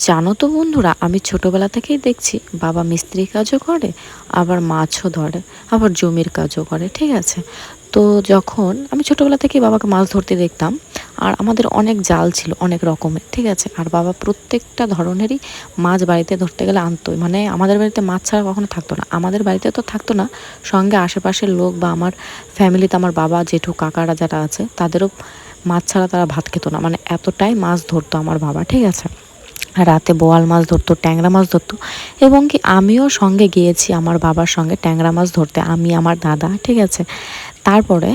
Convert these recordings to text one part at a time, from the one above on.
জানো তো বন্ধুরা, আমি ছোটবেলা থেকেই দেখছি বাবা মিস্ত্রি কাজও করে, আবার মাছও ধরে, আবার জমির কাজও করে, ঠিক আছে। তো যখন আমি ছোটবেলা থেকেই বাবাকে মাছ ধরতে দেখতাম, আর আমাদের অনেক জাল ছিল অনেক রকমের, ঠিক আছে। আর বাবা প্রত্যেকটা ধরনেরই মাছ বাড়িতে ধরতে গেলে আনতো, মানে আমাদের বাড়িতে মাছ ছাড়া কখনো থাকতো না, আমাদের বাড়িতে তো থাকতো না, সঙ্গে আশেপাশের লোক বা আমার ফ্যামিলিতে আমার বাবা জেঠু কাকারা যারা আছে তাদেরও মাছ ছাড়া তারা ভাত খেত না, মানে এতটাই মাছ ধরতো আমার বাবা, ঠিক আছে। রাতে বোয়াল মাছ ধরতো, ট্যাংরা মাছ ধরতো, এবং কি আমিও সঙ্গে গিয়েছি আমার বাবার সঙ্গে ট্যাংরা মাছ ধরতে, আমি আমার দাদা, ঠিক আছে। তারপরে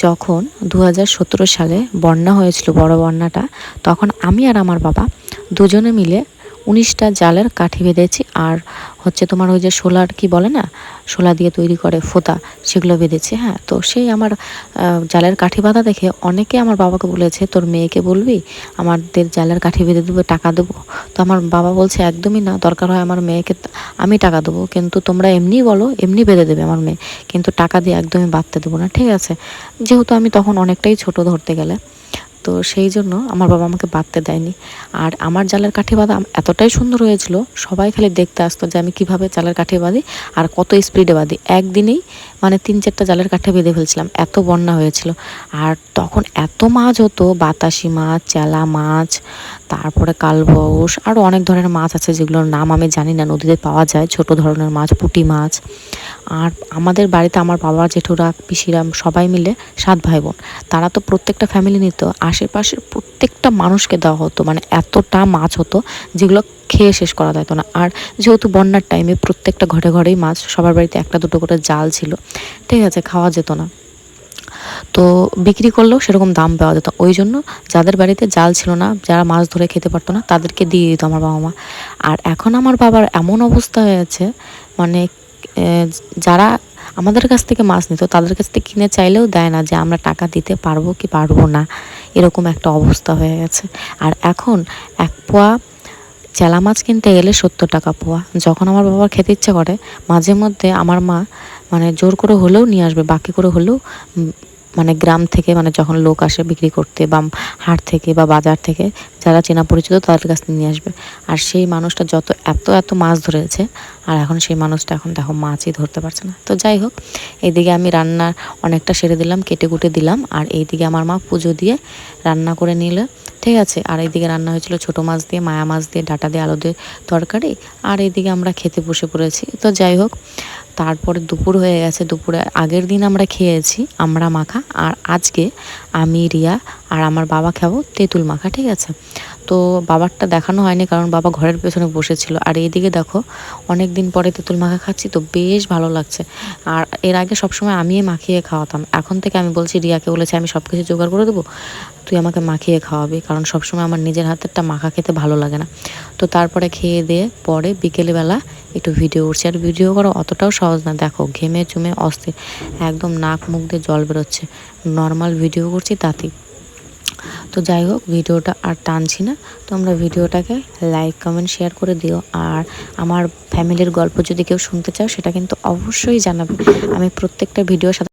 যখন 2017 সালে বন্যা হয়েছিল, বড় বন্যাটা, তখন আমি আর আমার বাবা দুজনে মিলে 19টা জালের কাঠি বেঁধেছি, আর হচ্ছে তোমার ওই যে শোলার কি বলে না, শোলা দিয়ে তৈরি করে ফোতা, সেগুলো বেঁধেছি। হ্যাঁ, তো সেই আমার জালের কাঠি বাঁধা দেখে অনেকে আমার বাবাকে বলেছে, তোর মেয়েকে বলবি আমাদের জালের কাঠি বেঁধে দেবো, টাকা দেবো। তো আমার বাবা বলছে, একদমই না, দরকার হয় আমার মেয়েকে আমি টাকা দেবো, কিন্তু তোমরা এমনি বলো, এমনি বেঁধে দেবে আমার মেয়ে, কিন্তু টাকা দিয়ে একদমই বাঁধতে দেবো না, ঠিক আছে। যেহেতু আমি তখন অনেকটাই ছোট ধরতে গেলে, তো সেই জন্য আমার বাবা আমাকে বাঁধতে দেয়নি। আর আমার জালের কাঠি বাঁধা এতটাই সুন্দর হয়েছিল, সবাই খালি দেখতে আসতো যে আমি কিভাবে জালের কাঠি বাঁধি আর কত স্পিডে বাঁধি। একদিনেই মানে 3-4টা জালের কাঠি বেঁধে ফেলছিলাম, এত বন্যা হয়েছিল। আর তখন এত মাছ হতো, বাতাসি মাছ, চেলা মাছ, তারপরে কালবাউস, আরও অনেক ধরনের মাছ আছে যেগুলোর নাম আমি জানি না, নদীতে পাওয়া যায় ছোট ধরনের মাছ, পুঁটি মাছ। আর আমাদের বাড়িতে আমার বাবা জেঠুরা পিসিরা সবাই মিলে 7 ভাই বোন, তারা তো প্রত্যেকটা ফ্যামিলি নিত, আশেপাশের প্রত্যেকটা মানুষকে দেওয়া হতো, মানে এতটা মাছ হতো যেগুলো খেয়ে শেষ করা যেত না। আর যেহেতু বন্যার টাইমে প্রত্যেকটা ঘরে ঘরেই মাছ, সবার বাড়িতে একটা দুটো করে জাল ছিল, ঠিক আছে, খাওয়া যেত না, তো বিক্রি করলেও সেরকম দাম পাওয়া যেত। ওই জন্য যাদের বাড়িতে জাল ছিল না, যারা মাছ ধরে খেতে পারতো না, তাদেরকে দিয়ে দিত আমার বাবা মা। আর এখন আমার বাবার এমন অবস্থা হয়েছে, মানে যারা আমাদের কাছ থেকে মাছ নিত তাদের কাছ থেকে কিনে চাইলেও দেয় না, যে আমরা টাকা দিতে পারবো কি পারবো না, এরকম একটা অবস্থা হয়ে গেছে। আর এখন 1 পোয়া চেলা মাছ কিনতে গেলে 70 টাকা পোয়া। যখন আমার বাবার খেতে ইচ্ছা করে, মাঝে মধ্যে আমার মা মানে জোর করে হলেও নিয়ে আসবে, বাকি করে হলেও, মানে গ্রাম থেকে, মানে যখন লোক আসে বিক্রি করতে বা হাট থেকে বা বাজার থেকে, যারা চেনা পরিচিত তাদের কাছ থেকে নিয়ে আসবে। আর সেই মানুষটা যত এত এত মাছ ধরেছে, আর এখন সেই মানুষটা এখন দেখো মাছই ধরতে পারছে না। তো যাই হোক, এইদিকে আমি রান্নার অনেকটা সেরে দিলাম, কেটে কুটে দিলাম, আর এইদিকে আমার মা পুজো দিয়ে রান্না করে নিলে, ঠিক আছে। আর এইদিকে রান্না হয়েছিল ছোটো মাছ দিয়ে, মায়া মাছ দিয়ে, ডাঁটা দিয়ে, আলু দিয়ে তরকারি। আর এইদিকে আমরা খেতে বসে পড়েছি। তো যাই হোক, তারপরে দুপুর হয়ে গেছে, দুপুরে আগের দিন আমরা খেয়েছি আমরা মাখা, আর আজকে আমি, রিয়া আর আমার বাবা খাবো তেঁতুল মাখা, ঠিক আছে। তো বাবারটা দেখানো হয়নি, কারণ বাবা ঘরের পেছনে বসেছিল। আর এইদিকে দেখো, অনেক দিন পরে তেঁতুল মাখা খাচ্ছি, তো বেশ ভালো লাগছে। আর এর আগে সবসময় আমিই মাখিয়ে খাওয়াতাম, এখন থেকে আমি বলছি, রিয়াকে বলেছি আমি সব কিছু জোগাড় করে দেবো, তুই আমাকে মাখিয়ে খাওয়াবি, কারণ সবসময় আমার নিজের হাতেরটা মাখা খেতে ভালো লাগে না। তো তারপরে খেয়ে দিয়ে পরে বিকেলবেলা একটু ভিডিও করছি, আর ভিডিও করা অতটাও সহজ না, দেখো ঘেমে চুমে অস্থির, একদম নাক মুখ দিয়ে জল বেরোচ্ছে, নর্মাল ভিডিও করছি তাতেই। তো যাই হোক, ভিডিওটা আর টানছি না, তোমরা ভিডিওটাকে লাইক কমেন্ট শেয়ার করে দিও। আর আমার ফ্যামিলির গল্প যদি কেউ শুনতে চাও, সেটা কিন্তু অবশ্যই জানাবে, আমি প্রত্যেকটা ভিডিও